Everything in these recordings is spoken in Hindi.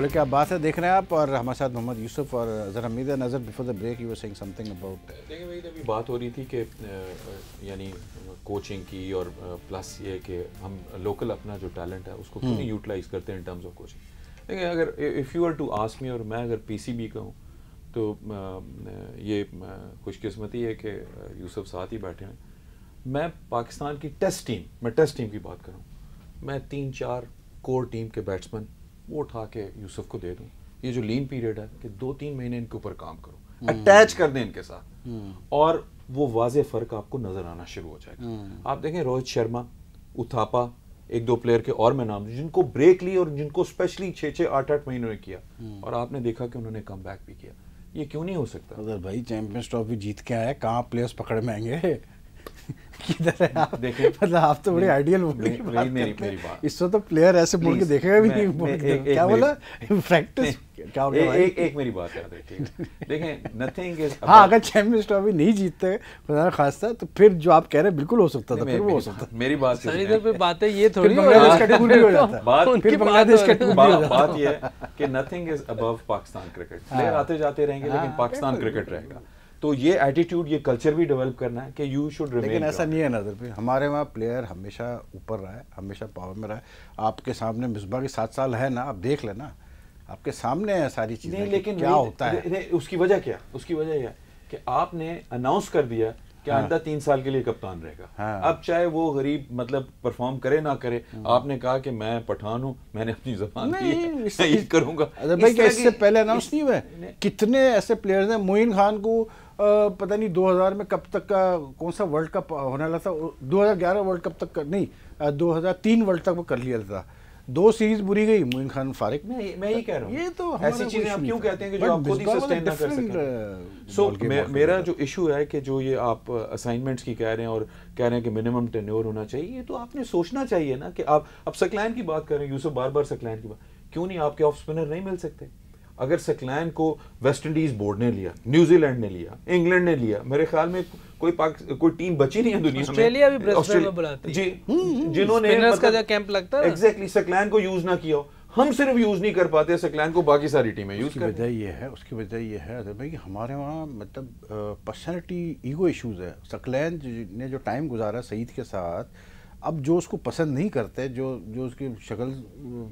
बोले क्या बात है, देख रहे हैं आप और हमारे साथ मोहम्मद यूसुफ और अजहर हमीद है। नज़र before the break you were saying something about, देखिए वही अभी बात हो रही थी कि यानी कोचिंग की और प्लस ये कि हम लोकल अपना जो टैलेंट है उसको क्यों नहीं यूटिलाइज करते हैं इन टर्म्स ऑफ कोचिंग। देखिए अगर if you are to ask me और मैं अगर पीसीबी का हूँ तो ये खुशकिस्मती है कि यूसुफ साथ ही बैठे हैं। मैं पाकिस्तान की टेस्ट टीम की बात करूँ, मैं 3-4 कोर टीम के बैट्समैन वो उठा के यूसुफ को दे दूं। ये जो लीन पीरियड है कि 2-3 महीने इनके ऊपर काम करो, अटैच कर दें इनके साथ और वो वाजे फर्क आपको नजर आना शुरू हो जाएगा। आप देखें रोहित शर्मा, उथापा, 1-2 प्लेयर के और मैं नाम जिनको ब्रेक ली और जिनको स्पेशली 6-8 महीनों में किया और आपने देखा कि उन्होंने कम बैक भी किया। ये क्यों नहीं हो सकता? अगर भाई चैंपियंस ट्रॉफी जीत के आए, कहाँ प्लेयर्स पकड़ में आएंगे? किधर है आप? देखिए मतलब आप तो बड़े आइडियल मेरी बात, इससे तो प्लेयर ऐसे बोल के देखेगा भी नहीं। क्या बोला? प्रैक्टिस क्या हो गया? एक मेरी बात याद रखिए, देखें नथिंग इज, हाँ अगर चैंपियंस ट्रॉफी नहीं जीतते खुदा खास्ता तो फिर जो आप कह रहे हैं बिल्कुल हो सकता था, फिर वो हो सकता। मेरी बात सर इधर पे बातें ये थोड़ी बांग्लादेश कैटेगरी हो जाता, बांग्लादेश कैटेगरी हो जाता। बात ये है कि nothing is above Pakistan cricket. Player आते जाते रहेंगे लेकिन पाकिस्तान क्रिकेट रहेगा। तो ये एटीट्यूड, ये कल्चर भी डेवलप करना है कि यू शुड रिमेन। लेकिन ऐसा नहीं है नजर पे, हमारे वहाँ प्लेयर हमेशा ऊपर रहा है, हमेशा पावर में रहा है। आपके सामने मिसबा के 7 साल है ना, आप देख लेना, आपके सामने है सारी चीजें। लेकिन क्या होता है उसकी वजह क्या? उसकी वजह यह है कि आपने अनाउंस कर दिया कि आइंदा 3 साल के लिए कप्तान रहेगा। अब चाहे वो गरीब मतलब परफॉर्म करे ना करे, आपने कहा कि मैं पठान हूँ, मैंने अपनी जबान दी करूंगा। भाई क्या इससे पहले अनाउंस नहीं हुआ? कितने ऐसे प्लेयर्स हैं, मोइन खान को पता नहीं 2000 में कब तक का कौन सा वर्ल्ड कप होने वाला था, 2011 वर्ल्ड कप तक नहीं 2003 वर्ल्ड कप कर लिया था। 2 सीरीज बुरी गई, मोइन खान फारिक। मैं ये कह रहा हूँ, ये तो ऐसी चीजें आप क्यों कहते हैं कि जो आप खुद ही सस्टेन ना कर सकें। सो मेरा जो इशू है कि जो ये आप असाइनमेंट्स की कह रहे हैं और कह रहे हैं कि मिनिमम टेन्योर होना चाहिए, ये तो आपने सोचना चाहिए ना कि आप अब सकलैन की बात कर रहे हैं, यूसुफ बार सकलैन की बात, क्यों नहीं आपके ऑफ स्पिनर नहीं मिल सकते? अगर सकलैन को वेस्ट इंडीज बोर्ड ने लिया, न्यूजीलैंड ने लिया, इंग्लैंड ने लिया, मेरे ख्याल में कोई टीम बची नहीं है दुनिया में। ऑस्ट्रेलिया भी ब्रिस्बेन में बुलाती है जी, जिन्होंने का जो कैंप लगता है एग्जैक्टली सकलैन को यूज ना किया हो। हम सिर्फ यूज नहीं कर पाते सकलैन को, बाकी सारी टीमें यूज करती हैं। उसकी वजह ये है भाई कि हमारे वहाँ मतलब पर्सनैलिटी ईगो इश्यूज है। सकलैन ने जो टाइम गुजारा सईद के साथ, अब जो उसको पसंद नहीं करते, जो उसकी शक्ल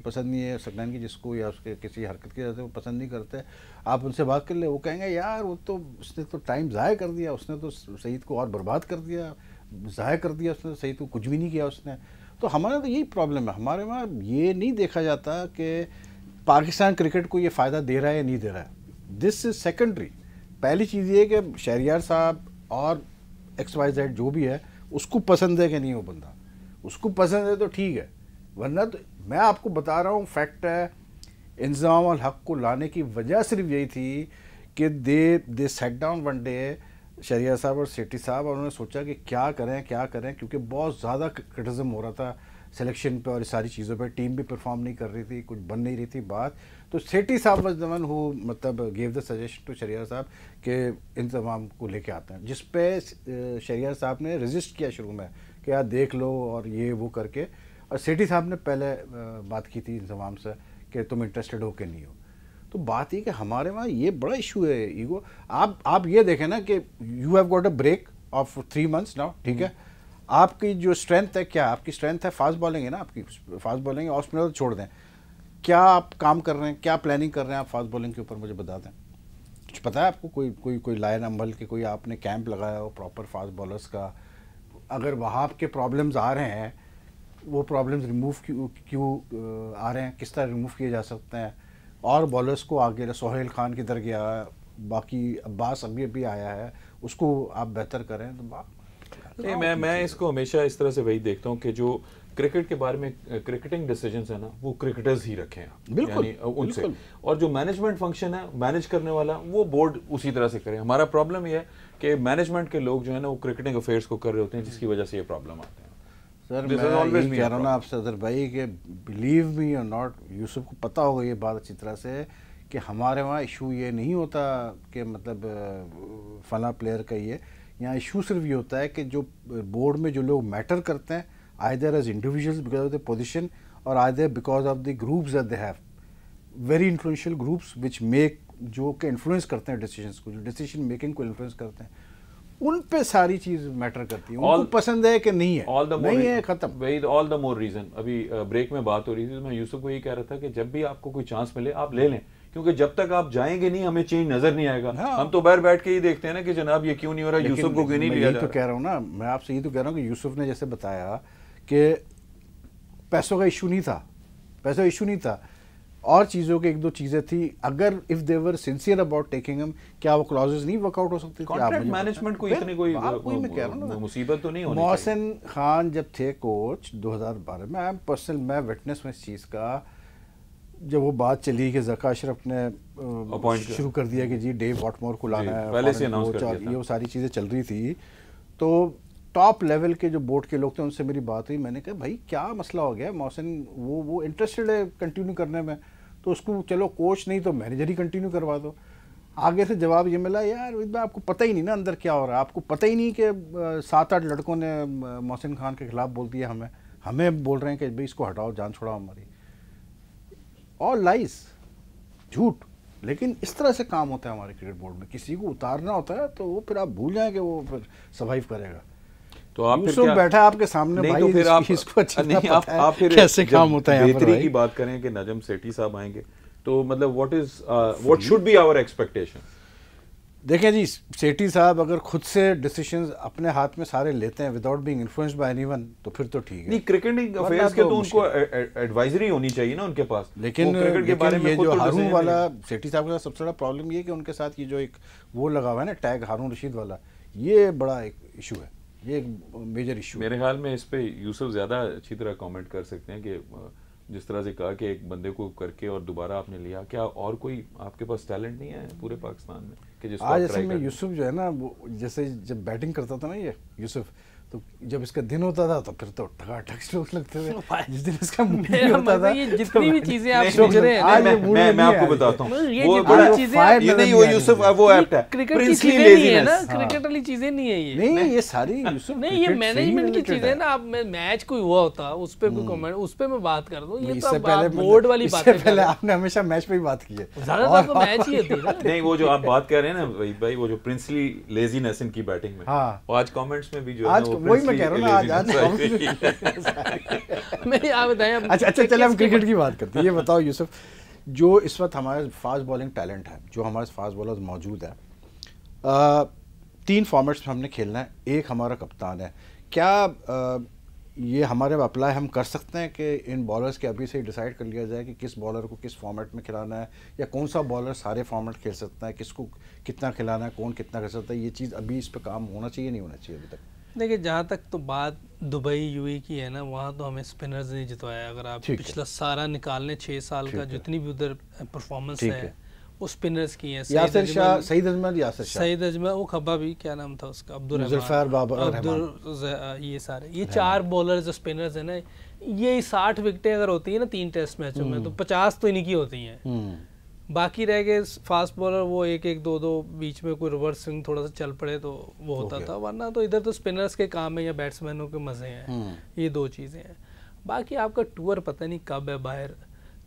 पसंद नहीं है सकलैन की जिसको, या उसके किसी हरकत की वजह से वो पसंद नहीं करते, आप उनसे बात कर ले, वो कहेंगे यार वो तो उसने तो टाइम ज़ाया कर दिया, उसने तो सईद को और बर्बाद कर दिया, ज़ाया कर दिया उसने, सईद को कुछ भी नहीं किया उसने। तो हमारा तो यही प्रॉब्लम है, हमारे वहाँ ये नहीं देखा जाता कि पाकिस्तान क्रिकेट को ये फ़ायदा दे रहा है या नहीं दे रहा है। This is secondary. पहली चीज़ ये कि शहरियार साहब और XYZ जो भी है उसको पसंद है कि नहीं, वो बंदा उसको पसंद है तो ठीक है, वरना तो मैं आपको बता रहा हूँ फैक्ट है। इंतज़ाम और हक को लाने की वजह सिर्फ यही थी कि they set down one day, Shahryar साहब और सेठी साहब, और उन्होंने सोचा कि क्या करें, क्योंकि बहुत ज़्यादा क्रिटिसिज्म हो रहा था सिलेक्शन पे और सारी चीज़ों पे, टीम भी परफॉर्म नहीं कर रही थी, कुछ बन नहीं रही थी बात। तो सेठी साहब वाज द वन हु मतलब gave the suggestion to Shahryar साहब के इंतज़ाम को लेके आते हैं, जिस पे शहरियार साहब ने रजिस्ट किया शुरू में कि यार देख लो और ये वो करके, और सेठी साहब ने पहले बात की थी इंतज़ाम से कि तुम इंटरेस्टेड हो कि नहीं हो। तो बात ये कि हमारे वहाँ ये बड़ा इशू है ईगो। आप ये देखें ना कि you have got a break of 3 months now, ठीक है, आपकी जो स्ट्रेंथ है, क्या आपकी स्ट्रेंथ है? फास्ट बॉलिंग है ना आपकी, फास्ट बॉलिंग है, ऑफ स्पिनर तो छोड़ दें, क्या आप काम कर रहे हैं, क्या प्लानिंग कर रहे हैं आप फास्ट बॉलिंग के ऊपर, मुझे बता दें। कुछ पता है आपको? कोई लायन अम्बल के कोई आपने कैंप लगाया हो प्रॉपर फास्ट बॉलर्स का? अगर वहाँ आपके प्रॉब्लम्स आ रहे हैं, वो प्रॉब्लम्स रिमूव क्यों आ रहे हैं, किस तरह रिमूव किए जा सकते हैं? और बॉलर्स को आगे, सोहेल खान किधर गया, बाकी अब्बास अभी आया है, उसको आप बेहतर करें। तो मैं इसको हमेशा इस तरह से वही देखता हूँ कि जो क्रिकेट के बारे में क्रिकेटिंग डिसीजंस है ना, वो क्रिकेटर्स ही रखें आप, बिल्कुल, यानी उनसे, और जो मैनेजमेंट फंक्शन है मैनेज करने वाला, वो बोर्ड उसी तरह से करे। हमारा प्रॉब्लम ये है कि मैनेजमेंट के लोग जो है ना वो क्रिकेटिंग अफेयर्स को कर रहे होते हैं, जिसकी वजह से ये प्रॉब्लम आते हैं। सर मैं ये कह रहा हूँ ना आपसे अजहर भाई कि बिलीव मी और नॉट, यूसुफ को पता होगा ये बात अच्छी तरह से कि हमारे वहाँ इशू ये नहीं होता कि मतलब फला प्लेयर का ये, यहाँ इशू सिर्फ ये होता है कि जो बोर्ड में जो लोग मैटर करते हैं, either as individuals because of the position और either because of the groups that they have, very influential groups which make, जो के इन्फ्लुएंस करते हैं डिसीजंस को, जो डिसीजन मेकिंग को इन्फ्लुएंस करते हैं, उन पे सारी चीज मैटर करती है। उनको पसंद है कि नहीं है, नहीं है, खत्म। वही ऑल द मोर रीजन। अभी ब्रेक में बात हो रही थी तो मैं यूसुफ को यही कह रहा था कि जब भी आपको कोई चांस मिले आप ले लें, क्योंकि जब तक आप जाएंगे नहीं हमें चेंज नजर नहीं आएगा। हाँ। हम तो बाहर बैठ के ही देखते हैं ना कि जनाब ये क्यों नहीं हो रहा, यूसुफ को क्यों नहीं लिया जा रहा। तो कह रहा हूँ ना, मैं आपसे ये तो कह रहा हूँ कि यूसुफ ने जैसे बताया कि पैसों का इशू नहीं था, पैसों का इशू नहीं था, और चीज़ों की एक दो चीज़ें थी। अगर if they were sincere about taking him, क्या वो क्लॉजेस नहीं वर्कआउट हो सकती? कॉन्ट्रैक्ट मैनेजमेंट को इतनी कोई मुसीबत तो नहीं होनी चाहिए। मोहसिन खान जब थे कोच 2012 में, आई एम पर्सनल, मैं विटनेस हूँ इस चीज़ का, जब वो बात चली कि ज़का अशरफ ने शुरू कर दिया कि जी डेव वॉटमोर को लाना है, पहले से अनाउंस कर दिया था, ये वो सारी चीज़ें चल रही थी, तो टॉप लेवल के जो बोर्ड के लोग थे उनसे मेरी बात हुई। मैंने कहा भाई क्या मसला हो गया, मोहसिन वो इंटरेस्टेड है कंटिन्यू करने में, तो उसको चलो कोच नहीं तो मैनेजर ही कंटिन्यू करवा दो। आगे से जवाब ये मिला, यार आपको पता ही नहीं ना अंदर क्या हो रहा है, आपको पता ही नहीं कि 7-8 लड़कों ने मोहसिन खान के खिलाफ बोल दिया, हमें बोल रहे हैं कि भाई इसको हटाओ, जान छोड़ाओ हमारी। ऑल लाइज, झूठ। लेकिन इस तरह से काम होता है हमारे क्रिकेट बोर्ड में, किसी को उतारना होता है तो वो फिर आप भूल जाएं कि वो फिर सर्वाइव करेगा। तो आप फिर क्या बैठा आपके सामने, नहीं भाई तो फिर आप इसको अच्छी नहीं आप फिर कैसे काम होता है। बेहतरी की बात करें कि नजम सेठी साहब आएंगे तो मतलब what should be our expectation? देखें जी, सेठी साहब अगर खुद से डिसीजंस अपने हाथ में सारे लेते हैं without being influenced by anyone तो फिर तो ठीक है। नहीं, क्रिकेटिंग अफेयर्स के तो उनको एडवाइजरी होनी चाहिए ना उनके पास। लेकिन क्रिकेट के बारे में ये जो हारून वाला सेठी साहब का सबसे बड़ा प्रॉब्लम ये कि उनके साथ ये जो एक वो लगा हुआ है ना टैग हारून रशीद वाला, ये बड़ा एक इशू है, ये एक मेजर इशू। मेरे ख्याल में इस पे यूसुफ ज्यादा अच्छी तरह कमेंट कर सकते हैं कि जिस तरह से कहा कि एक बंदे को करके और दोबारा आपने लिया, क्या और कोई आपके पास टैलेंट नहीं है पूरे पाकिस्तान में कि जिसको आज असल में यूसुफ जो है ना, वो जैसे जब बैटिंग करता था ना ये यूसुफ, तो जब इसका दिन होता था तो फिर तो ठगाठक स्ट्रोक लगते थे, जिस दिन इसका मूड होता था। ये जितनी भी चीजें आप सोच रहे हैं मैं आपको बताता हूँ, वो बड़ा चीजें ये नहीं, वो यूसुफ वो ऐप्ट है, क्रिकेट की चीजें नहीं है ना, क्रिकेट वाली चीजें नहीं है ये। नहीं, ये सारी यूसुफ नहीं, ये मैनेजमेंट की चीजें ना। आप मैच कोई हुआ होता उस पे कोई कमेंट, उस पे मैं बात कर दूं, ये तो बोर्ड वाली बात है। पहले आपने हमेशा मैच पे ही बात की है, ज्यादातर तो मैच ही होती है ना। नहीं, वो जो आप बात कर रहे हैं ना भाई, वो जो प्रिंसली लेजीनेस इनकी बैटिंग में, आज कमेंट्स में भी जो है वो वही मैं कह रहा हूं ना, मैं आप बताएं। अच्छा चलिए हम क्रिकेट की बात करते हैं। ये बताओ यूसुफ, जो इस वक्त हमारे फास्ट बॉलिंग टैलेंट है, जो हमारे फास्ट बॉलर्स मौजूद है, 3 फॉर्मेट्स में हमने खेलना है, एक हमारा कप्तान है, क्या ये हमारे अप्लाई हम कर सकते हैं कि इन बॉलर्स के अभी से ही डिसाइड कर लिया जाए कि किस बॉलर को किस फॉर्मेट में खिलाना है, या कौन सा बॉलर सारे फॉर्मेट खेल सकता है, किसको कितना खिलाना है, कौन कितना कर सकता है? ये चीज़ अभी इस पर काम होना चाहिए, नहीं होना चाहिए अभी तक? देखिए, जहाँ तक तो बात दुबई यूएई की है ना, वहाँ तो हमें स्पिनर्स नहीं जितवाया। अगर आप पिछला सारा निकाल लें 6 साल का, जितनी भी उधर परफॉर्मेंस है वो स्पिनर्स की है। यासिर शाह, सहीद अजमल, वो खब्बा भी, क्या नाम था उसका, अब्दुल, ये सारे, ये 4 बॉलर जो स्पिनर्स है ना, ये 60 विकेटें अगर होती है ना 3 टेस्ट मैचों में, तो 50 तो इन्हीं की होती हैं। बाकी रह गए फास्ट बॉलर, वो 1-1, 2-2, बीच में कोई रिवर्स स्विंग थोड़ा सा चल पड़े तो वो होता था, वरना तो इधर तो स्पिनर्स के काम है या बैट्समैनों के मजे हैं। ये 2 चीज़ें हैं। बाकी आपका टूर पता नहीं कब है बाहर,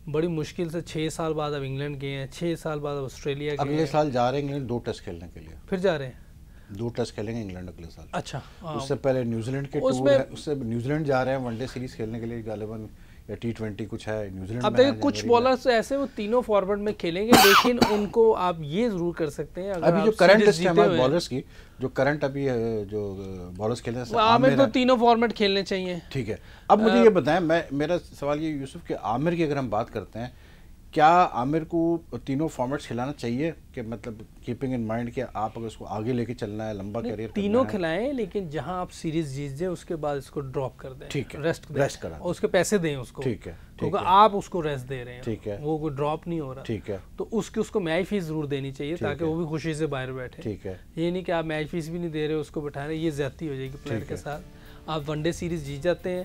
बड़ी मुश्किल से 6 साल बाद अब इंग्लैंड गए हैं, 6 साल बाद ऑस्ट्रेलिया गए, अगले साल जा रहे हैं इंग्लैंड 2 टेस्ट खेलने के लिए, फिर जा रहे हैं 2 टेस्ट खेलेंगे इंग्लैंड अगले साल। अच्छा, उससे पहले न्यूजीलैंड के टूर है, उससे न्यूजीलैंड जा रहे हैं वनडे सीरीज खेलने के लिए गालिबन, या T20 कुछ है न्यूजीलैंड। अब देखिए, कुछ बॉलर्स ऐसे वो तीनों फॉरवर्ड में खेलेंगे, लेकिन उनको आप ये जरूर कर सकते हैं, अगर अभी जो करंट लिस्ट है हमारे बॉलर्स की, जो करंट अभी जो बॉलर्स खेल रहे हैं, आमिर तो तीनों फॉर्मेट खेलने चाहिए। ठीक है, अब मुझे ये बताएं, मेरा सवाल ये यूसुफ कि आमिर की अगर हम बात करते हैं, क्या आमिर को तीनों फॉर्मेट्स खिलाना चाहिए, कि मतलब कीपिंग इन माइंड कि आप अगर उसको आगे लेके चलना है, लंबा करियर तीनों खिलाएं, लेकिन जहां आप सीरीज जीत जाए उसके बाद इसको ड्रॉप कर दें, ठीक है, रेस्ट करा, उसके पैसे दें उसको, ठीक है, क्योंकि आप उसको रेस्ट दे रहे हैं, ठीक है, वो कोई ड्रॉप नहीं हो रहा, ठीक है, तो उसको मैच फीस जरूर देनी चाहिए, ताकि वो भी खुशी से बाहर बैठे। ठीक है, ये नहीं कि आप मैच फीस भी नहीं दे रहे उसको बैठा रहे, ये ज्यादती हो जाएगी प्लेयर के साथ। आप वनडे सीरीज जीत जाते हैं।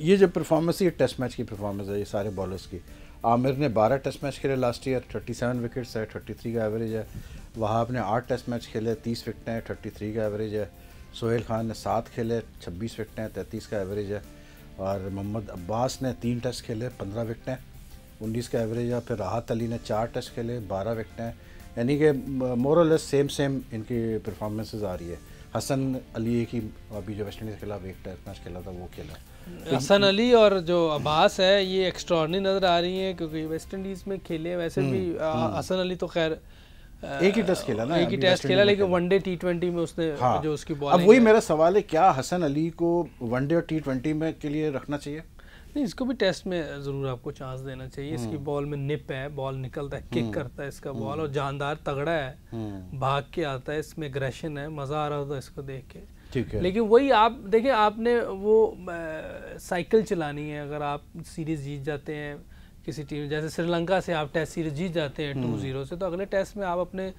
ये जो परफॉर्मेंस है, टेस्ट मैच की परफॉर्मेंस है ये सारे बॉलर्स की। आमिर ने 12 टेस्ट मैच खेले लास्ट ईयर, 37 विकेट्स है, 33 का एवरेज है। वहाब ने 8 टेस्ट मैच खेले, 30 विकेट हैं, 33 का एवरेज है। सोहेल खान ने 7 खेले, 26 विकेट हैं, 33 का एवरेज है। और मोहम्मद अब्बास ने 3 टेस्ट खेले, 15 विकेट हैं, 19 का एवरेज है। फिर राहत अली ने 4 टेस्ट खेले, 12 विकेटें, यानी कि मोर और लेस सेम इनकी परफॉर्मेंसेस आ रही है। हसन अली एक ही अभी जो वेस्ट इंडीज़ के खिलाफ एक टेस्ट मैच खेला था वो खेला। हसन अली और जो अब्बास है ये एक्स्ट्राऑर्डिनरी नज़र आ रही है क्योंकि वेस्ट इंडीज़ में खेले। वैसे भी हसन अली तो खैर एक ही टेस्ट खेला ना, एक ही टेस्ट खेला, लेकिन वनडे T20 में उसने जो उसकी बॉलिंग। अब वही मेरा सवाल है, क्या हसन अली को वनडे और T20 में के लिए रखना चाहिए? नहीं, इसको भी टेस्ट में ज़रूर आपको चांस देना चाहिए। इसकी बॉल में निप है, बॉल निकलता है, किक करता है इसका बॉल, और जानदार तगड़ा है, भाग के आता है, इसमें एग्रेशन है, मज़ा आ रहा होता है इसको देख के। ठीक है, लेकिन वही आप देखिए, आपने वो साइकिल चलानी है। अगर आप सीरीज़ जीत जाते हैं किसी टीम, जैसे श्रीलंका से आप टेस्ट सीरीज जीत जाते हैं 2-0 से, तो अगले टेस्ट में आप अपने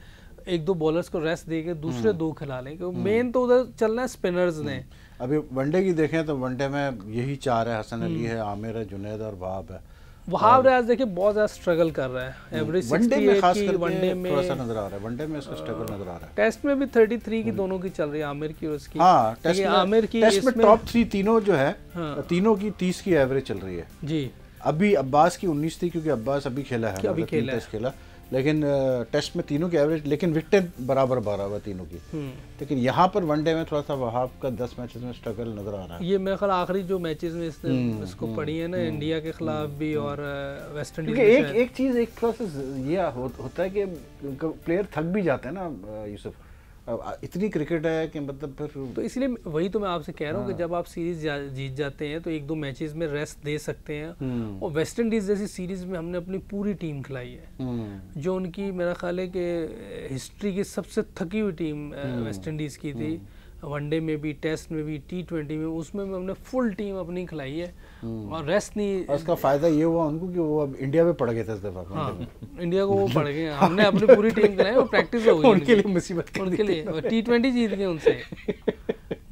1-2 बॉलर्स को रेस्ट देके दूसरे 2 खिला लें, क्योंकि मेन तो उधर चलना है स्पिनर्स ने। अभी वनडे की देखें तो वनडे में यही 4 है, हसन अली है, आमिर है, जुनैद और वहाब है। वहाब आज देखिए बहुत ज़्यादा स्ट्रगल कर रहा है, एवरेज 68 की वनडे में थोड़ा सा नजर आ रहा है, वनडे में इसका स्ट्रगल नजर आ रहा है। टेस्ट में भी 33 की दोनों की चल रही है, आमिर की और उसकी। हाँ, आमिर की टेस्ट में टॉप 3 तीनों जो है, तीनों की 30 की एवरेज चल रही है जी। अभी अब्बास की 19 थी क्योंकि अब्बास अभी खेला है, अभी खेला टेस्ट खेला, लेकिन टेस्ट में तीनों की एवरेज, लेकिन विकेटें बराबर 12 हुआ तीनों की। लेकिन यहाँ पर वनडे में थोड़ा सा वहाब का 10 मैचेस में स्ट्रगल नजर आ रहा है। ये मेरे ख्याल आखिरी जो मैचेस में इसने इसको पड़ी है ना, इंडिया के खिलाफ भी और वेस्ट इंडीज में। एक चीज़ एक थोड़ा सा ये होता है कि प्लेयर थक भी जाते हैं ना यूसुफ, इतनी क्रिकेट है कि मतलब फिर तो इसलिए वही तो मैं आपसे कह रहा हूँ कि जब आप सीरीज जीत जाते हैं तो 1-2 मैचेस में रेस्ट दे सकते हैं। और वेस्ट इंडीज़ जैसी सीरीज में हमने अपनी पूरी टीम खिलाई है, जो उनकी मेरा ख्याल है कि हिस्ट्री की सबसे थकी हुई टीम वेस्ट इंडीज़ की थी। वनडे में भी, टेस्ट में भी, T20 में, उसमें भी हमने फुल टीम अपनी खिलाई है और रेस्ट नहीं। उसका फायदा ये हुआ उनको कि वो अब इंडिया में पड़ गए थे इस दफा। हाँ, इंडिया को वो पड़ गए, हमने अपनी पूरी टीम खिलाई, वो प्रैक्टिस हो गई उनके लिए मुसीबत, उनके लिए। T20 जीत गए उनसे,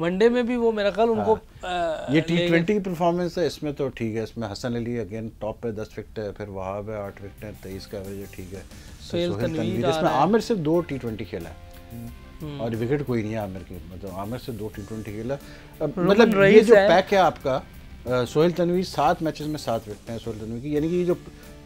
वनडे में भी वो मेरा ख्याल उनको ये T20 की परफॉर्मेंस है, इसमें तो ठीक है। इसमें हसन अली अगेन टॉप पे 10 विकेट है, फिर वहाब है 8 विकेट है, 23 का एवरेज है, ठीक है। सोहेल तनवीर, इसमें आमिर सिर्फ 2 T20 खेला है और विकेट कोई नहीं है आमिर की, मतलब आमिर से 2 T20 खेला। मतलब ये जो पैक है आपका, सोहेल तनवीर 7 मैचेस में 7 विकेट हैं सोहेल तनवीर की, यानी कि ये जो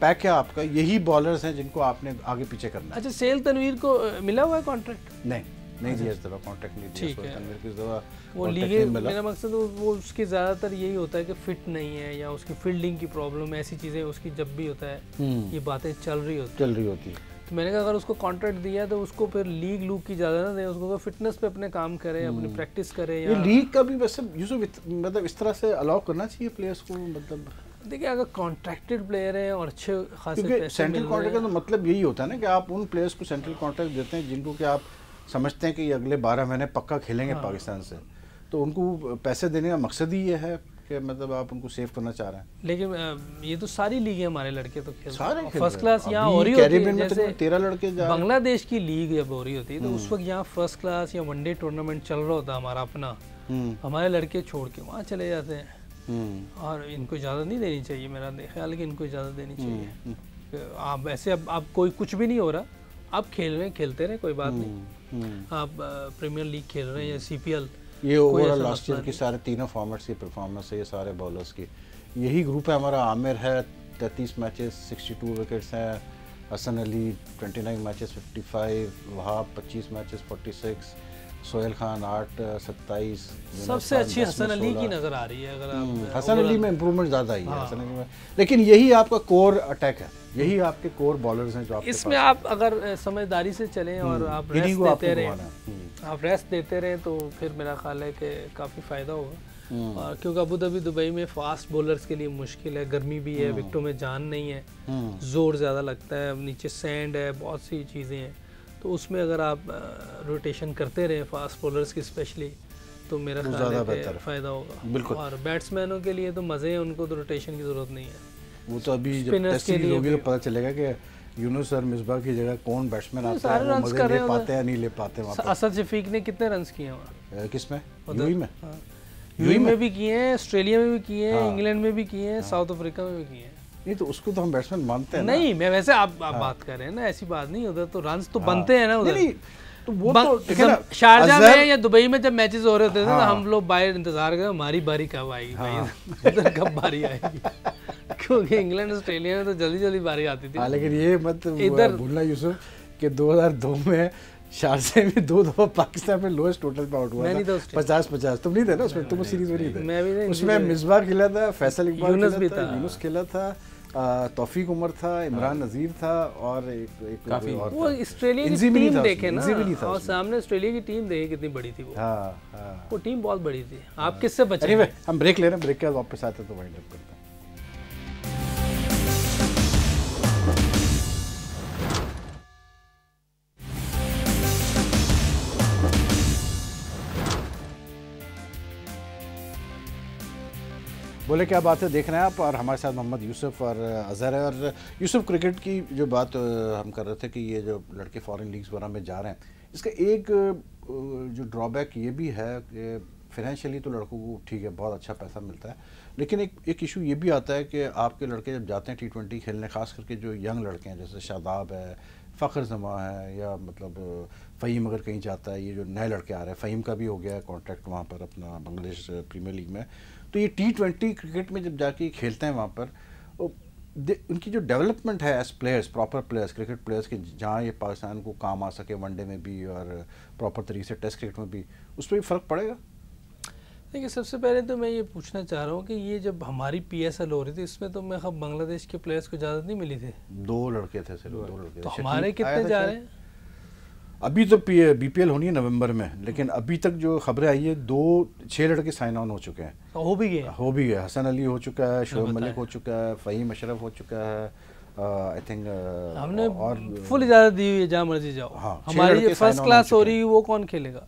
पैक है आपका, यही बॉलर्स हैं जिनको आपने आगे पीछे करना है। अच्छा, सोहेल तनवीर को मिला हुआ है कॉन्ट्रैक्ट? नहीं दिया इस दफा, कॉन्ट्रैक्ट नहीं दिया सोहेल तनवीर की इस दफा। वो लीगे, मेरा मकसद वो उसकी ज़्यादातर यही होता है कि फिट नहीं है या उसकी फील्डिंग की प्रॉब्लम, ऐसी चीज़ें उसकी जब भी होता है ये बातें चल रही होती है। तो मैंने कहा अगर उसको कॉन्ट्रैक्ट दिया तो उसको फिर लीग लूग की ज़्यादा ना दें, उसको फिटनेस पे अपने काम करे, अपनी प्रैक्टिस करे। ये लीग का भी वैसे यूसुफ मतलब इस तरह से अलाउ करना चाहिए प्लेयर्स को। मतलब देखिए, अगर कॉन्ट्रैक्टेड प्लेयर हैं और अच्छे खासे पैसे सेंट्रल कॉन्ट्रैक्ट का तो मतलब यही होता है ना कि आप उन प्लेयर्स को सेंट्रल कॉन्ट्रैक्ट देते हैं जिनको कि आप समझते हैं कि ये अगले 12 महीने पक्का खेलेंगे पाकिस्तान से, तो उनको पैसे देने का मकसद ही ये है कि मतलब आप उनको सेव करना चाह रहे हैं। लेकिन ये तो सारी लीग है, हमारे लड़के तो खेलते हैं फर्स्ट क्लास यहाँ हो रही होती है। जैसे 13 लड़के बांग्लादेश की लीग जब हो रही होती है तो उस वक्त यहाँ फर्स्ट क्लास या वनडे टूर्नामेंट चल रहा होता है हमारा अपना, हमारे लड़के छोड़ के वहाँ चले जाते हैं। और इनको इजाज़त नहीं देनी चाहिए, मेरा ख्याल है कि इनको इजाज़त देनी चाहिए। आप ऐसे अब कोई कुछ भी नहीं हो रहा, आप खेल रहे हैं, खेलते रहे, कोई बात नहीं। आप प्रीमियर लीग खेल रहे हैं या CPL, ये ओवरऑल लास्ट ईयर की सारे तीनों फॉर्मेट्स की परफॉर्मेंस है, ये सारे बॉलर्स की यही ग्रुप है हमारा। आमिर है 33 मैचेस 62 विकेट्स हैं, हसन अली 29 मैचेस 55, वहाब 25 मैचेस 46, सोहेल खान 8 27। सबसे अच्छी हसन अली की नज़र आ रही है। अगर आप हसन अली में इम्प्रूवमेंट ज़्यादा ही है हसन अली में, लेकिन यही आपका कोर अटैक है, यही आपके कोर बॉलर्स हैं जो आपके इसमें आप अगर समझदारी से चलें और आप रेस्ट देते रहें तो फिर मेरा ख्याल है कि काफ़ी फ़ायदा होगा। और क्योंकि अबू धाबी दुबई में फास्ट बॉलर्स के लिए मुश्किल है, गर्मी भी है, विकेटों में जान नहीं है, जोर ज़्यादा लगता है, नीचे सैंड है, बहुत सी चीज़ें हैं, तो उसमें अगर आप रोटेशन करते रहें फास्ट बॉलर्स की स्पेशली, तो मेरा ख्याल है कि फ़ायदा होगा। बिल्कुल। और बैट्समैनों के लिए तो मज़े हैं, उनको तो रोटेशन की ज़रूरत नहीं है। वो तो अभी जब टेस्ट सीरीज होगी तो पता चलेगा कि यूनुस और मिसबाह की जगह कौन बैट्समैन आता है, वो मजे ले पाते हैं नहीं ले पाते। असद शफीक ने कितने रन्स किए वहाँ? किसमें? यूएई में? यूएई में भी किए हैं, ऑस्ट्रेलिया में भी किए हैं, इंग्लैंड में भी किए हैं, साउथ अफ्रीका में भी किए हैं। नहीं तो उसको तो हम बैट्समैन मानते हैं। नहीं, मैं वैसे आप बात कर रहे हैं ना, ऐसी बात नहीं, उधर तो रन्स तो बनते हैं ना उधर। तो वो तो शारजा में या दुबई में जब मैचेस हो रहे होते थे तो हम लोग बाहर इंतजार कर हमारी बारी कब आएगी भाई, उधर कब बारी आएगी। क्योंकि इंग्लैंड ऑस्ट्रेलिया में तो जल्दी जल्दी बारी आती थी। हाँ, लेकिन ये मत इधर भूलना यूसुफ कि 2002 में शारजे में 2 दफा पाकिस्तान में लोएस्ट टोटल पे आउट हुआ था, 50-50। तुम नहीं थे ना उसमें, तुम सीरीज में नहीं थे। मैं भी नहीं, उसमें मिसबाह खेला था, फैसल इकबाल यूनुस भी खेला था, था, यूनुस खेला था, तौफीक उमर था, इमरान नज़ीर था और एक काफी और वो ऑस्ट्रेलिया की इंजी भी नहीं टीम था देखे उसमें, ना, इंजी भी नहीं था और उसमें। सामने ऑस्ट्रेलिया की टीम देखे कितनी बड़ी थी वो। हाँ। वो टीम बहुत बड़ी थी। आप किससे बचे? एनीवे, हम ब्रेक ले रहे हैं, ब्रेक के बाद वापस आते हैं तो वाइंड अप करते हैं। बोले क्या बात है, देख रहे हैं आप, और हमारे साथ मोहम्मद यूसुफ और अज़हर है। और यूसुफ, क्रिकेट की जो बात हम कर रहे थे कि ये जो लड़के फॉरेन लीग्स वगैरह में जा रहे हैं, इसका एक जो ड्रॉबैक ये भी है कि फाइनेंशियली तो लड़कों को ठीक है, बहुत अच्छा पैसा मिलता है, लेकिन एक इशू ये भी आता है कि आपके लड़के जब जाते हैं T20 खेलने, ख़ास करके जो यंग लड़के हैं जैसे शादाब है, फ़ख्र जमा है, या मतलब फ़हीम अगर कहीं जाता है, ये जो नए लड़के आ रहे हैं, फ़हीम का भी हो गया है कॉन्ट्रैक्ट वहाँ पर अपना बांग्लादेश प्रीमियर लीग में, तो ये T20 क्रिकेट में जब जाके खेलते हैं वहाँ पर, उनकी जो डेवलपमेंट है as players, proper players, cricket players के, जहाँ ये पाकिस्तान को काम आ सके वनडे में भी और प्रॉपर तरीके से टेस्ट क्रिकेट में भी, उस पर भी फ़र्क पड़ेगा? देखिए, सबसे पहले तो मैं ये पूछना चाह रहा हूँ कि ये जब हमारी PSL हो रही थी, इसमें तो मैं बांग्लादेश के प्लेयर्स को इजाज़त नहीं मिली थी। 2 लड़के थे सिर्फ, 2 लड़के। तो हमारे कितने जा रहे हैं? अभी तो BPL होनी है नवंबर में, लेकिन अभी तक जो खबरें आई है 6 लड़के साइन ऑन हो चुके हैं। हो भी गए। हसन अली हो चुका है, शोएब मलिक हो चुका है, फ़हीम अशरफ हो चुका है, आई थिंक हमने और फुल इजाज़त दी हुई है, जहाँ मर्जी जाओ। हाँ, हमारी ये फर्स्ट क्लास हो रही है, वो कौन खेलेगा?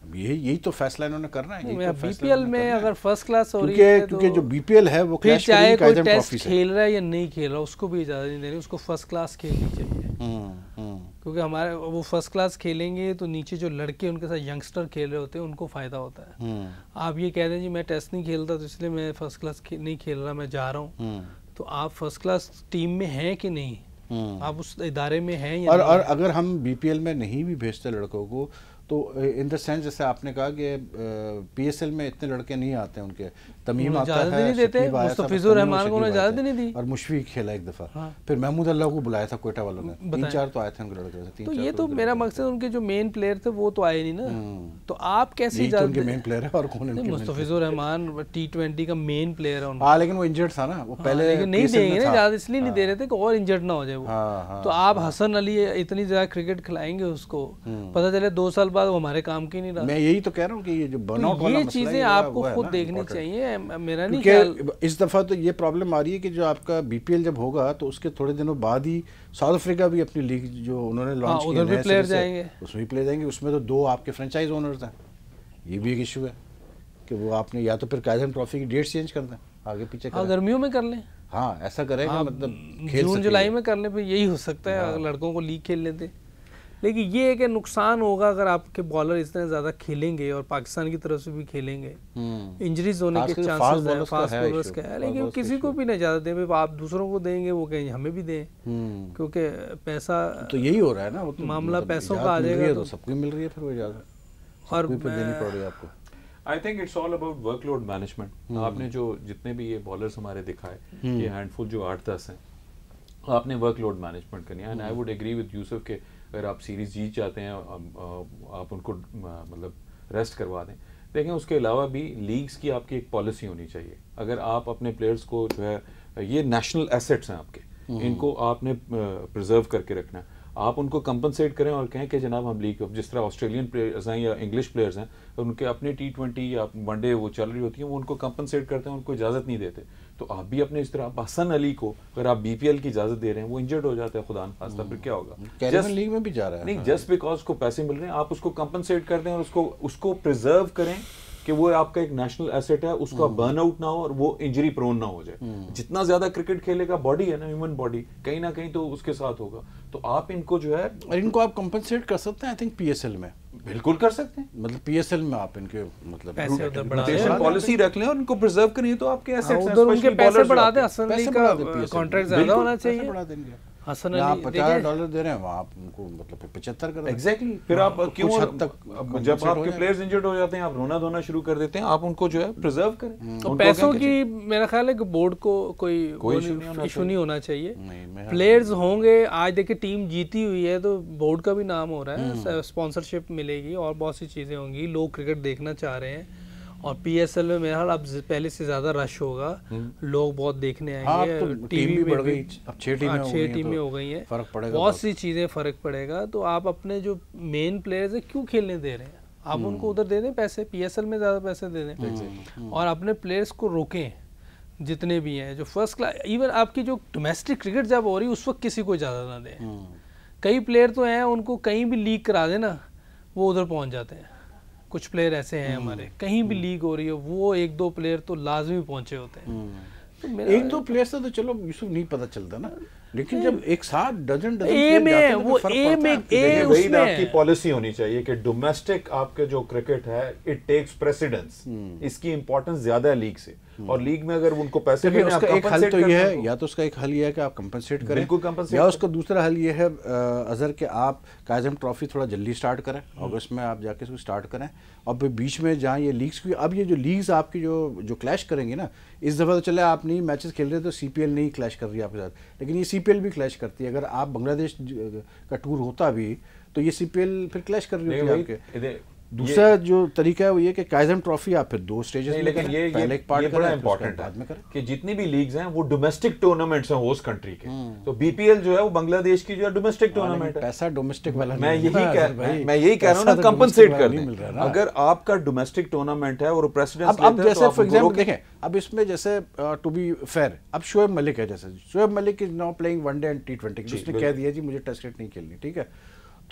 यही तो फैसला इन्होंने करना है। BPL में अगर फर्स्ट क्लास हो रही है, क्योंकि जो BPL है वो फिर चाहे कोई टेस्ट खेल रहा है या नहीं खेल रहा, उसको भी इजाज़त नहीं देनी, उसको फर्स्ट क्लास खेलनी चाहिए। क्योंकि हमारे वो फर्स्ट क्लास खेलेंगे तो नीचे जो लड़के उनके साथ यंगस्टर खेल रहे होते हैं उनको फ़ायदा होता है। आप ये कह दें जी मैं टेस्ट नहीं खेलता तो इसलिए मैं फर्स्ट क्लास नहीं खेल रहा, मैं जा रहा हूँ, तो आप फर्स्ट क्लास टीम में हैं कि नहीं, आप उस इदारे में हैं या नहीं? और अगर हम BPL में नहीं भी भेजते लड़कों को, तो इन द सेंस जैसे आपने कहा कि PSL में इतने लड़के नहीं आते हैं, उनके तमीम आता है, नहीं देते, मुस्तफिजुर रहमान को इजाज़त नहीं दी, और मुशफीक खेला एक दफ़ा, फिर महमूद अल्लाह को बुलाया था कोयटा वालों ने, 3-4 तो आए थे उनके लड़के। तो ये तो मेरा मकसद, उनके जो मेन प्लेयर थे वो तो आए नहीं ना, तो आप कैसे इजाज़त? उनके मेन प्लेयर है और कौन है? मुस्तफिजुर रहमान T20 का मेन प्लेयर है। हाँ, लेकिन वो इंजर्ड था ना, वो पहले नहीं देंगे ना इजाज़त, इसलिए नहीं दे रहे थे कि और इंजर्ड ना हो जाए वो। तो आप हसन अली इतनी ज़्यादा क्रिकेट खिलाएंगे उसको, पता चले 2 साल बाद वो हमारे काम की नहीं रहा। मैं यही तो कह रहा हूँ कि ये जो बर्नआउट वाला मसला है, चीज़ें आपको खुद देखनी चाहिए। मेरा नहीं ख्याल, इस दफ़ा तो ये प्रॉब्लम आ रही है कि जो आपका BPL जब होगा तो उसके थोड़े दिनों बाद ही साउथ अफ्रीका भी अपनी लीग जो उन्होंने लॉन्च की, उधर भी प्लेयर जाएंगे, उसमें भी प्लेयर जाएंगे। उसमें तो 2 आपके फ्रेंचाइज ओनर्स हैं, ये भी एक इशू है कि वो आपने या तो फिर कायदम ट्रॉफी की डेट चेंज कर दें, आगे पीछे करें, गर्मियों में कर लें। हाँ, ऐसा करेंगे, मतलब जून जुलाई में कर लें, फिर यही हो सकता है, अगर लड़कों को लीग खेल लेते। लेकिन ये है कि नुकसान होगा अगर आपके बॉलर इतने ज़्यादा खेलेंगे और पाकिस्तान की तरफ से भी खेलेंगे, इंजरीज होने के चांसेस है, फास्ट बॉलर्स का है। लेकिन किसी को भी नहीं इजाज़त दें, आप दूसरों को देंगे, वो कहेंगे हमें भी दें, क्योंकि पैसा तो यही हो रहा है ना, मामला पैसों का आ जाएगा तो सबको मिल रही है फिर वो इजाज़त, और देनी पड़ रही है आपको। I think it's all about workload management. आपने जो जितने भी ये बॉलर्स हमारे दिखाए, ये हैंडफुल जो 8-10 हैं, आपने वर्कलोड मैनेजमेंट करनी है। And I would agree with Yusuf के अगर आप सीरीज जीत जाते हैं, आप उनको मतलब रेस्ट करवा दें। देखें, उसके अलावा भी लीग्स की आपकी एक पॉलिसी होनी चाहिए। अगर आप अपने प्लेयर्स को जो है, ये नेशनल एसेट्स हैं आपके, इनको आपने प्रिजर्व करके रखना है। आप उनको कंपनसेट करें और कहें कि जनाब हम लीग, जिस तरह ऑस्ट्रेलियन प्लेयर्स हैं या इंग्लिश प्लेयर्स हैं, उनके अपने T20 या वनडे वो चल रही होती है, वो उनको कंपनसेट करते हैं, उनको इजाज़त नहीं देते। तो आप भी अपने इस तरह, हसन अली को अगर आप BPL की इजाज़त दे रहे हैं, वो इंजर्ड हो जाता है, खुदा न खास्ता, फिर क्या होगा? कैरिबियन लीग में भी जा रहा है नहीं, जस्ट बिकॉज उसको पैसे मिल रहे हैं, आप उसको कंपनसेट कर दें और उसको प्रिजर्व करें कि वो आपका एक नेशनल एसेट है, उसका बर्नआउट ना हो और वो इंजरी प्रोन ना हो जाए। जितना ज्यादा क्रिकेट खेलेगा, बॉडी है ना, ह्यूमन बॉडी, कहीं ना कहीं तो उसके साथ होगा। तो आप इनको जो है, और इनको आप कंपनसेट कर सकते हैं, आई थिंक PSL में बिल्कुल कर सकते हैं। मतलब PSL में आप इनके मतलब पॉलिसी रख लें और इनको प्रिजर्व करिए, तो आपके एसेट्स हैं, उधर उनके पैसे बढ़ा दें, हसन अली का कॉन्ट्रैक्ट ज्यादा होना चाहिए, बढ़ा देंगे। हसन आप अली $50 दे रहे हैं, वहाँ आप उनको मतलब 75 कर। एग्जैक्टली, फिर आप क्यों कुछ हद तक जब आपके प्लेयर्स इंजर्ड हो जाते हैं आप रोना धोना शुरू कर देते हैं, आप उनको जो है प्रिजर्व करें। तो पैसों की मेरा ख्याल है कि बोर्ड को कोई इशू नहीं होना चाहिए। प्लेयर्स होंगे, आज देखिए टीम जीती हुई है तो बोर्ड का भी नाम हो रहा है, स्पॉन्सरशिप मिलेगी और बहुत सी चीज़ें होंगी, लोग क्रिकेट देखना चाह रहे हैं और PSL में मेरा ख्याल अब पहले से ज़्यादा रश होगा, लोग बहुत देखने आएंगे। तो टीम भी बढ़ गई, अब 6 टीमें हो गई हैं, फर्क पड़ेगा, बहुत सी चीज़ें फ़र्क पड़ेगा। तो आप अपने जो मेन प्लेयर्स हैं क्यों खेलने दे रहे हैं, आप उनको उधर दे दें पैसे, PSL में ज़्यादा पैसे दे दें और अपने प्लेयर्स को रोकें जितने भी हैं जो फर्स्ट क्लास। इवन आपकी जो डोमेस्टिक क्रिकेट जब हो रही है उस वक्त किसी को इजाज़त ना दें। कई प्लेयर तो हैं उनको कहीं भी लीक करा देना वो उधर पहुँच जाते हैं। कुछ प्लेयर ऐसे हैं हमारे, कहीं भी लीग हो रही है वो 1-2 प्लेयर तो लाजमी पहुंचे होते हैं। तो 1-2 प्लेयर से तो चलो यूसुफ नहीं पता चलता ना, लेकिन जब एक साथ डजन वो आपकी पॉलिसी होनी चाहिए कि डोमेस्टिक आपके जो क्रिकेट है इट टेक्स प्रेसिडेंस, इसकी इंपॉर्टेंस ज्यादा है लीग से। और लीग में अगर उनको पैसे मिले, उसका एक हल तो ये है, या तो उसका एक हल ये है कि आप कंपनसेट करें, या उसका दूसरा हल ये है अजहर कि आप काज़म ट्रॉफी थोड़ा जल्दी स्टार्ट करें, अगस्त में आप जाके इसको स्टार्ट करें और फिर बीच में जहाँ ये लीग्स की, अब ये जो लीग्स आपकी जो क्लैश करेंगे ना, इस दफ़ा तो चले आप नहीं मैचेस खेल रहे तो CPL नहीं क्लैश कर रही है आपके साथ, लेकिन ये CPL भी क्लैश करती है। अगर आप बांग्लादेश का टूर होता भी तो ये CPL फिर क्लैश कर रही होती है आपके। दूसरा जो तरीका है वो ये कि काज़म ट्रॉफी आप फिर 2 स्टेजेस में, लेकिन ये बड़ा इंपॉर्टेंट है कि जितनी भी लीग्स हैं वो डोमेस्टिक टूर्नामेंट्स हैं होस्ट कंट्री के। तो BPL जो है वो बांग्लादेश की जो है डोमेस्टिक टूर्नामेंट है, पैसा डोमेस्टिक वाला मैं यही कह रहा हूँ ना, कंपनसेट कर दें। अगर आपका डोमेस्टिक टूर्नामेंट है और प्रेसिडेंट, अब जैसे फॉर एग्जांपल देखें, अब इसमें जैसे टू बी फेयर, अब शोएब मलिक है, जैसे Shoaib Malik is now playing one day and T20, उसने कह दिया जी मुझे टेस्ट क्रिकेट नहीं खेलनी, ठीक है,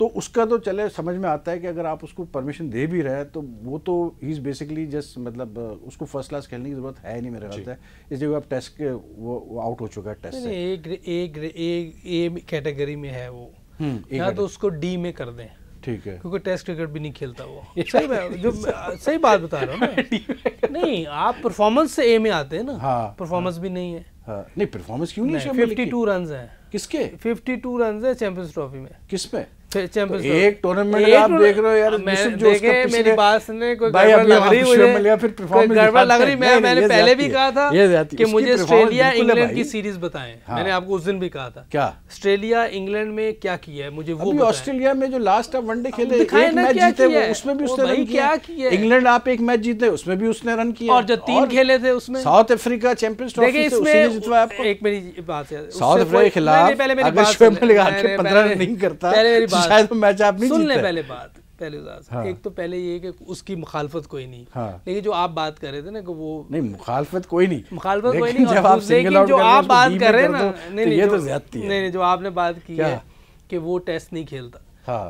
तो उसका तो चले समझ में आता है कि अगर आप उसको परमिशन दे भी रहे हैं तो वो तो ही इज बेसिकली जस्ट मतलब उसको फर्स्ट क्लास खेलने की जरूरत है नहीं मेरे ख्याल से, इस जगह आप टेस्ट के वो आउट हो चुका है टेस्ट से। एक कैटेगरी में है वो, या तो उसको D में कर दें, ठीक है, क्योंकि टेस्ट क्रिकेट भी नहीं खेलता वो। सही बात बता रहा हूँ ना। नहीं, आप परफॉर्मेंस से A में आते हैं ना, परफॉर्मेंस भी नहीं है। नहीं परफॉर्मेंस क्यों नहीं, 52 रन है। किसके 52 रन है चैंपियंस ट्रॉफी में? किसमें? चैंपियंस एक टूर्नामेंट आप देख रहे हो यार, देखे मेरी बात सुनने, कोई गड़बड़ लग रही मुझे, कोई गड़बड़ लग रही। मैंने पहले भी कहा था कि मुझे ऑस्ट्रेलिया इंग्लैंड की सीरीज बताएं, मैंने आपको उस दिन भी कहा था क्या ऑस्ट्रेलिया इंग्लैंड में क्या किया है मुझे वो। ऑस्ट्रेलिया में जो लास्ट वनडे खेले एक मैच जीते उसमें भी उसने रन क्या किया, इंग्लैंड आप एक मैच जीते उसमें भी उसने रन किया, और जो 3 खेले थे उसमें साउथ अफ्रीका चैंपियंस ट्रॉफी से उसने जितवाया आपको। एक मेरी बात है, साउथ अफ्रीका के खिलाफ अगर शोएब मलिक आके 15 रन नहीं करता शायद मैच आप सुन ले। पहले एक तो पहले ये कि उसकी मुखालफत कोई नहीं, लेकिन जो आप बात कर रहे थे ना कि वो नहीं मुखालफत कोई नहीं, जब आप सिंगल आउट जो आप बात कर रहे हैं ना, नहीं तो ज्यादती है। नहीं, जो आपने बात की है कि वो टेस्ट नहीं खेलता,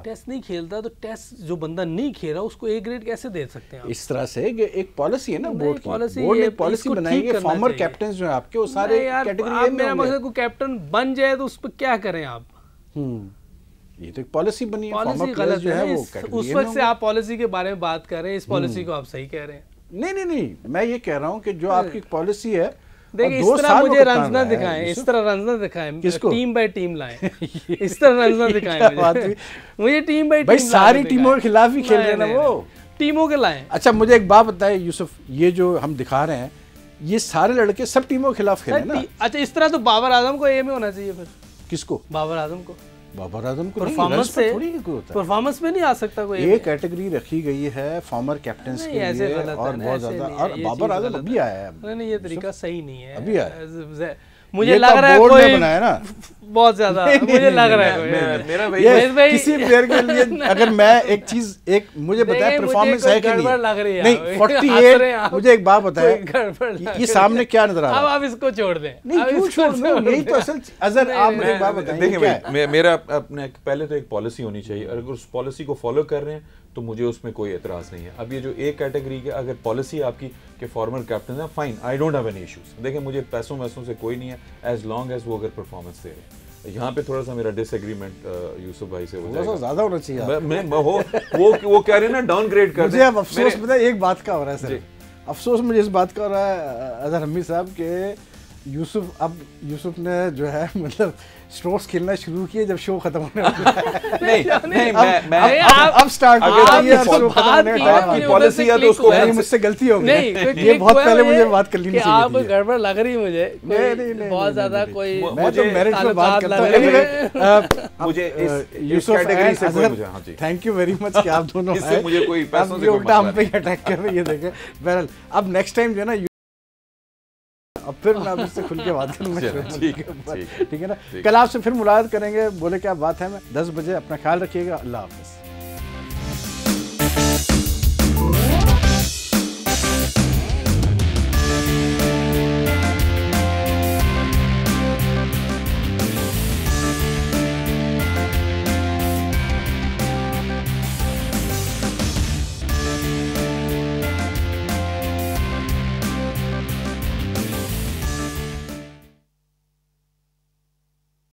टेस्ट नहीं खेलता तो टेस्ट जो बंदा नहीं खेला उसको A ग्रेड कैसे दे सकते हैं? इस तरह से एक पॉलिसी है ना, बोर्ड ने पॉलिसी बनाई है, फॉर्मर कैप्टन जो है आपके वो सारे कैटेगरी में। मेरा मकसद को कैप्टन बन जाए तो उस पर क्या करें आप? ये तो एक पॉलिसी बनी है, पॉलिसी गलत जो है वो उस वक्त से आप पॉलिसी के बारे में बात कर रहे हैं, इस पॉलिसी को आप सही कह रहे हैं। नहीं, मैं ये कह रहा हूँ कि जो आपकी पॉलिसी है, देखिए इस तरह मुझे रन्स ना दिखाएं, इस तरह रन्स ना दिखाएं, टीम बाय टीम लाएं, इस तरह रन्स ना दिखाएं मुझे टीम बाय टीम। भाई सारी टीमों के खिलाफ ही खेल रहे हैं ना वो, टीमों के लाएं। अच्छा मुझे एक बात बताए यूसुफ, ये जो हम दिखा रहे हैं ये सारे लड़के सब टीमों के खिलाफ खेले ना। अच्छा इस तरह तो बाबर आजम को A में होना चाहिए फिर। किसको? बाबर आजम को परफॉर्मेंस से थोड़ी नहीं होता, परफॉर्मेंस में नहीं आ सकता कोई। एक कैटेगरी रखी गई है फॉर्मर कैप्टन्स के लिए और बहुत ज्यादा, और बाबर आजम अभी आया है। नहीं ये तरीका सही नहीं है, अभी आया मुझे लग रहा है कोई बनाया ना बहुत ज्यादा, मुझे लग रहा है मेरा भाई किसी प्लेयर के लिए अगर मैं एक चीज मुझे बताया परफॉर्मेंस है कि नहीं 48 मुझे एक बात बताए ये सामने क्या नजर आ रहा है? अब आप इसको छोड़ दें, नहीं क्यों छोड़ दूं, यही तो असल अजहर आप मुझे एक बात बताइए। देखिए भाई मेरा अपने पहले तो एक पॉलिसी होनी चाहिए, अगर उस पॉलिसी को फॉलो कर रहे हैं तो मुझे उसमें कोई एतराज़ नहीं है। अब ये जो एक कैटेगरी के अगर पॉलिसी आपकी के फॉर्मर कैप्टन है, fine, I don't have any issues. देखिए मुझे पैसों से कोई नहीं है, एज लॉन्ग एज वो अगर परफॉर्मेंस दे रहे हैं। यहाँ पे थोड़ा सा मेरा डिसएग्रीमेंट यूसुफ भाई से हो जाएगा, ज्यादा होना चाहिए। मैं वो कह रहे हैं ना डाउनग्रेड कर मुझे अब अफसोस पता है एक बात का हो रहा है सर, अफसोस मुझे इस बात का हो रहा है अजहर हमीद साहब के यूसुफ ने जो है मतलब स्ट्रोक्स खेलना शुरू किए जब शो खत्म होने वाला है। नहीं अब स्टार्ट हो गया ये शो खत्म होने का आपकी पॉलिसी है तो उसको नहीं, मुझसे गलती हो गई नहीं, ये बहुत पहले मुझे बात कर लेनी चाहिए आप गड़बड़ लग रही मुझे, बहुत ज्यादा कोई मैं तो मेरिट पे बात करता हूं। एनीवे मुझे यूसुफ कैटेगरी से कोई अजहर, मुझे हाँ जी थैंक यू वेरी मच कि आप दोनों इससे मुझे कोई पैसों से कोई उल्टा हम मसला पे अटैक कर रहे हैं, ये देखें। बहरहाल अब नेक्स्ट टाइम जो है ना अब फिर मैं अब इससे खुल के बात करूंगा। ठीक है ना, कल आपसे फिर मुलाकात करेंगे। बोले क्या बात है, मैं 10 बजे अपना ख्याल रखिएगा। अल्लाह हाफ़िज़।